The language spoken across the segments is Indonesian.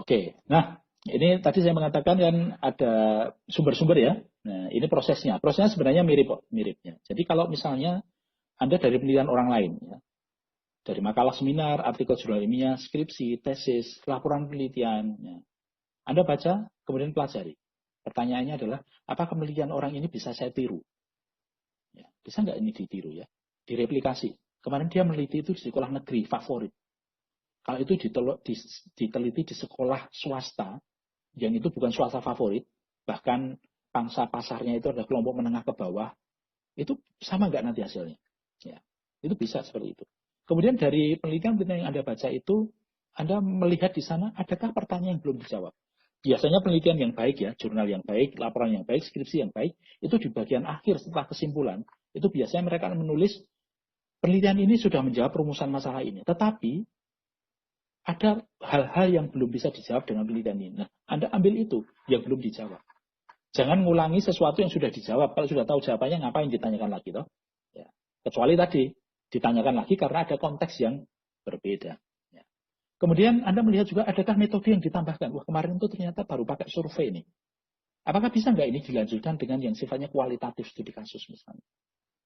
Oke, nah ini tadi saya mengatakan kan ada sumber-sumber ya. Nah ini prosesnya. Prosesnya sebenarnya mirip kok, miripnya. Jadi kalau misalnya Anda dari penelitian orang lain, ya, dari makalah seminar, artikel jurnal ilmiah, skripsi, tesis, laporan penelitian, ya, Anda baca, kemudian pelajari. Pertanyaannya adalah, apakah penelitian orang ini bisa saya tiru? Ya, bisa nggak ini ditiru ya? Direplikasi. Kemarin dia meneliti itu di sekolah negeri favorit. Kalau itu diteliti di sekolah swasta, yang itu bukan swasta favorit, bahkan pangsa pasarnya itu adalah kelompok menengah ke bawah, itu sama nggak nanti hasilnya? Ya, itu bisa seperti itu. Kemudian dari penelitian-penelitian yang Anda baca itu, Anda melihat di sana adakah pertanyaan yang belum dijawab. Biasanya penelitian yang baik ya, jurnal yang baik, laporan yang baik, skripsi yang baik, itu di bagian akhir setelah kesimpulan, itu biasanya mereka menulis penelitian ini sudah menjawab rumusan masalah ini. Tetapi ada hal-hal yang belum bisa dijawab dengan penelitian ini. Nah, Anda ambil itu yang belum dijawab. Jangan ngulangi sesuatu yang sudah dijawab. Kalau sudah tahu jawabannya, ngapain ditanyakan lagi, toh? Ya. Kecuali tadi ditanyakan lagi karena ada konteks yang berbeda. Ya. Kemudian Anda melihat juga adakah metode yang ditambahkan. Wah, kemarin itu ternyata baru pakai survei nih. Apakah bisa nggak ini dilanjutkan dengan yang sifatnya kualitatif studi kasus misalnya?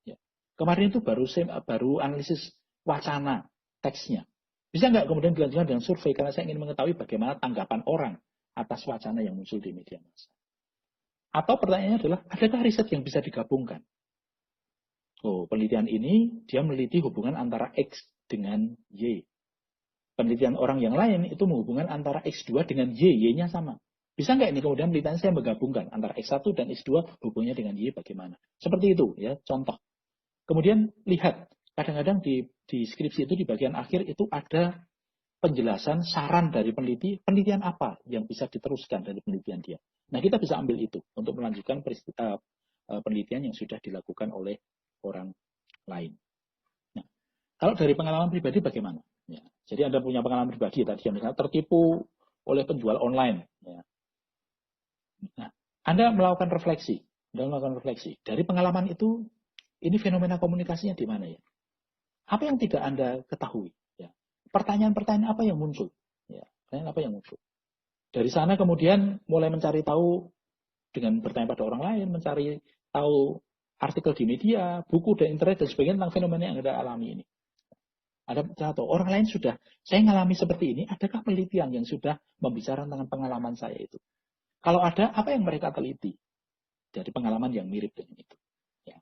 Ya. Kemarin itu baru analisis wacana teksnya. Bisa nggak kemudian dilanjutkan dengan survei karena saya ingin mengetahui bagaimana tanggapan orang atas wacana yang muncul di media massa. Atau pertanyaannya adalah, adakah riset yang bisa digabungkan? Oh, penelitian ini dia meneliti hubungan antara X dengan Y. Penelitian orang yang lain itu menghubungkan antara X2 dengan Y, Y-nya sama. Bisa nggak ini kemudian penelitian saya menggabungkan antara X1 dan X2 hubungannya dengan Y bagaimana? Seperti itu ya, contoh. Kemudian lihat, kadang-kadang di skripsi itu di bagian akhir itu ada penjelasan saran dari peneliti, penelitian apa yang bisa diteruskan dari penelitian dia. Nah, kita bisa ambil itu untuk melanjutkan penelitian yang sudah dilakukan oleh orang lain. Nah, kalau dari pengalaman pribadi bagaimana? Ya, jadi Anda punya pengalaman pribadi tadi, misalnya tertipu oleh penjual online. Ya. Nah, Anda melakukan refleksi. Dari pengalaman itu, ini fenomena komunikasinya di mana ya? Apa yang tidak Anda ketahui? Ya. Pertanyaan-pertanyaan apa yang muncul? Ya. Pertanyaan apa yang muncul? Dari sana kemudian mulai mencari tahu dengan bertanya pada orang lain, mencari tahu artikel di media, buku dan internet dan sebagainya tentang fenomena yang Anda alami ini. Ada atau orang lain sudah, saya mengalami seperti ini, adakah penelitian yang sudah membicarakan tentang pengalaman saya itu? Kalau ada, apa yang mereka teliti dari pengalaman yang mirip dengan itu? Ya.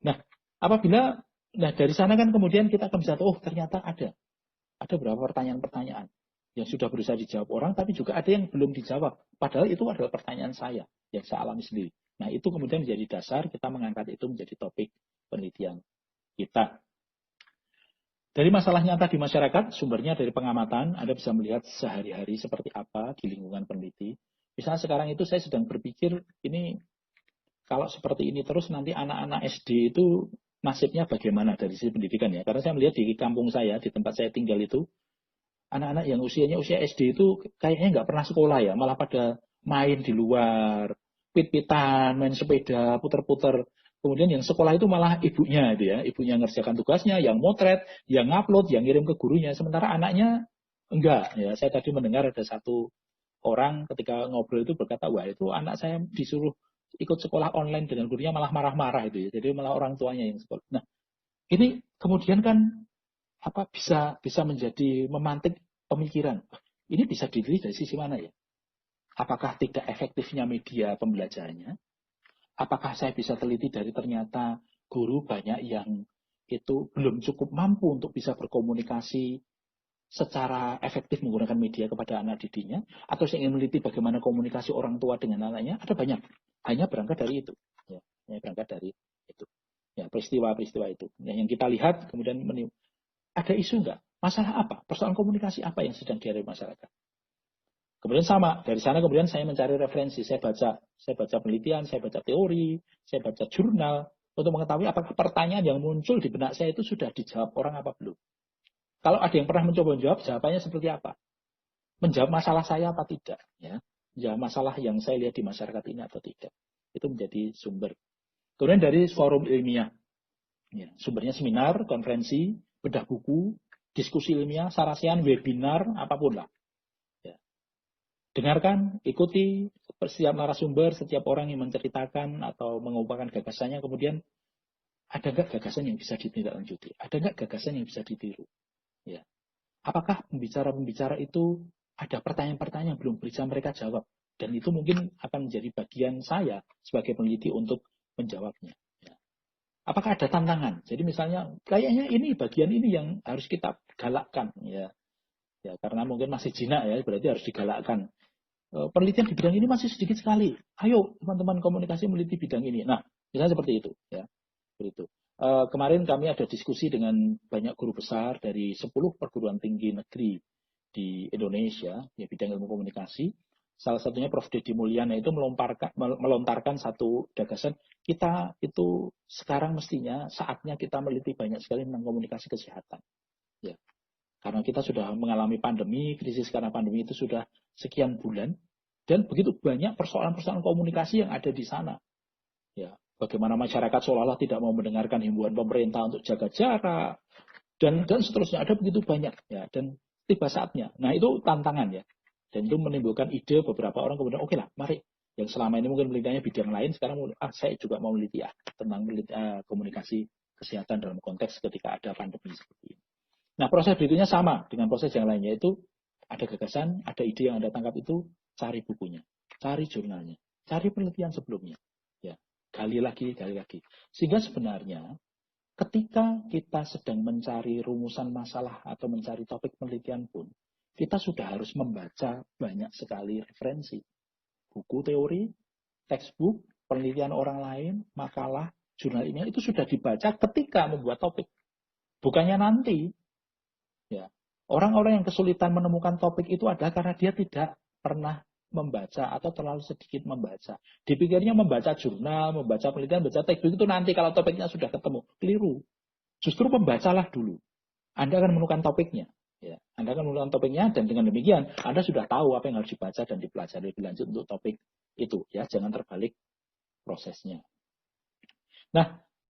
Nah, apabila, nah dari sana kan kemudian kita akan bisa tahu, oh ternyata ada beberapa pertanyaan-pertanyaan yang sudah berusaha dijawab orang, tapi juga ada yang belum dijawab. Padahal itu adalah pertanyaan saya yang saya alami sendiri. Nah, itu kemudian menjadi dasar kita mengangkat itu menjadi topik penelitian kita. Dari masalah nyata di masyarakat, sumbernya dari pengamatan, Anda bisa melihat sehari-hari seperti apa di lingkungan peneliti. Misalnya sekarang itu saya sedang berpikir, ini kalau seperti ini terus nanti anak-anak SD itu nasibnya bagaimana dari sisi pendidikan ya. Karena saya melihat di kampung saya, di tempat saya tinggal itu, anak-anak yang usianya usia SD itu kayaknya nggak pernah sekolah ya, malah pada main di luar, pit-pitan, main sepeda, puter-puter. Kemudian yang sekolah itu malah ibunya itu ya, ibunya ngerjakan tugasnya, yang motret, yang ngupload, yang ngirim ke gurunya. Sementara anaknya enggak ya. Saya tadi mendengar ada satu orang ketika ngobrol itu berkata, wah itu anak saya disuruh ikut sekolah online dengan gurunya malah marah-marah itu ya. Jadi malah orang tuanya yang sekolah. Nah, ini kemudian kan apa bisa menjadi memantik pemikiran. Ini bisa dilihat dari sisi mana ya? Apakah tidak efektifnya media pembelajarannya? Apakah saya bisa teliti dari ternyata guru banyak yang itu belum cukup mampu untuk bisa berkomunikasi secara efektif menggunakan media kepada anak didiknya? Atau saya ingin meneliti bagaimana komunikasi orang tua dengan anaknya? Ada banyak. Hanya berangkat dari itu. Ya, hanya berangkat dari itu. Ya, peristiwa-peristiwa itu. Yang kita lihat kemudian ada isu enggak? Masalah apa? Persoalan komunikasi apa yang sedang dihadapi masyarakat? Kemudian sama, dari sana kemudian saya mencari referensi, saya baca penelitian, saya baca teori, saya baca jurnal untuk mengetahui apakah pertanyaan yang muncul di benak saya itu sudah dijawab orang apa belum. Kalau ada yang pernah mencoba menjawab, jawabannya seperti apa? Menjawab masalah saya apa tidak? Ya, menjawab masalah yang saya lihat di masyarakat ini atau tidak? Itu menjadi sumber. Kemudian dari forum ilmiah, ya, sumbernya seminar, konferensi, bedah buku, diskusi ilmiah, sarasian, webinar, apapun lah. Ya. dengarkan, ikuti setiap narasumber, setiap orang yang menceritakan atau mengungkapkan gagasannya, kemudian ada nggak gagasan yang bisa ditindaklanjuti? Ada nggak gagasan yang bisa ditiru? Ya. Apakah pembicara-pembicara itu ada pertanyaan-pertanyaan yang belum bisa mereka jawab? Dan itu mungkin akan menjadi bagian saya sebagai peneliti untuk menjawabnya. Ya. Apakah ada tantangan? Jadi misalnya, kayaknya ini bagian ini yang harus kita galakkan. Ya, ya karena mungkin masih jinak ya, berarti harus digalakkan. Penelitian di bidang ini masih sedikit sekali. Ayo teman-teman komunikasi meneliti bidang ini. Nah, misalnya seperti itu. Ya. Seperti itu. Kemarin kami ada diskusi dengan banyak guru besar dari 10 perguruan tinggi negeri di Indonesia, ya bidang ilmu komunikasi. Salah satunya Prof. Deddy Mulyana itu melontarkan satu gagasan, kita itu sekarang mestinya saatnya kita meneliti banyak sekali tentang komunikasi kesehatan. Ya. Karena kita sudah mengalami pandemi, krisis karena pandemi itu sudah sekian bulan, dan begitu banyak persoalan-persoalan komunikasi yang ada di sana. Ya, bagaimana masyarakat seolah-olah tidak mau mendengarkan himbauan pemerintah untuk jaga jarak, dan seterusnya. Ada begitu banyak. Ya, dan tiba saatnya. Nah, itu tantangan ya. Dan itu menimbulkan ide beberapa orang kemudian, oke lah, mari. Yang selama ini mungkin melitinya bidang lain, sekarang saya juga mau meneliti tentang komunikasi kesehatan dalam konteks ketika ada pandemi seperti ini. Nah, proses berikutnya sama dengan proses yang lain, yaitu ada gagasan, ada ide yang Anda tangkap itu, cari bukunya, cari jurnalnya, cari penelitian sebelumnya. Ya, gali lagi, gali lagi. Sehingga sebenarnya ketika kita sedang mencari rumusan masalah atau mencari topik penelitian pun, kita sudah harus membaca banyak sekali referensi. Buku teori, textbook, penelitian orang lain, makalah, jurnal ilmiah itu sudah dibaca ketika membuat topik. Bukannya nanti. Ya. Orang-orang yang kesulitan menemukan topik itu adalah karena dia tidak pernah membaca atau terlalu sedikit membaca. Dipikirnya membaca jurnal, membaca penelitian, membaca textbook itu nanti kalau topiknya sudah ketemu. Keliru. Justru membacalah dulu. Anda akan menemukan topiknya. Ya. Anda akan menemukan topiknya dan dengan demikian Anda sudah tahu apa yang harus dibaca dan dipelajari lebih lanjut untuk topik itu. Ya, jangan terbalik prosesnya. Nah,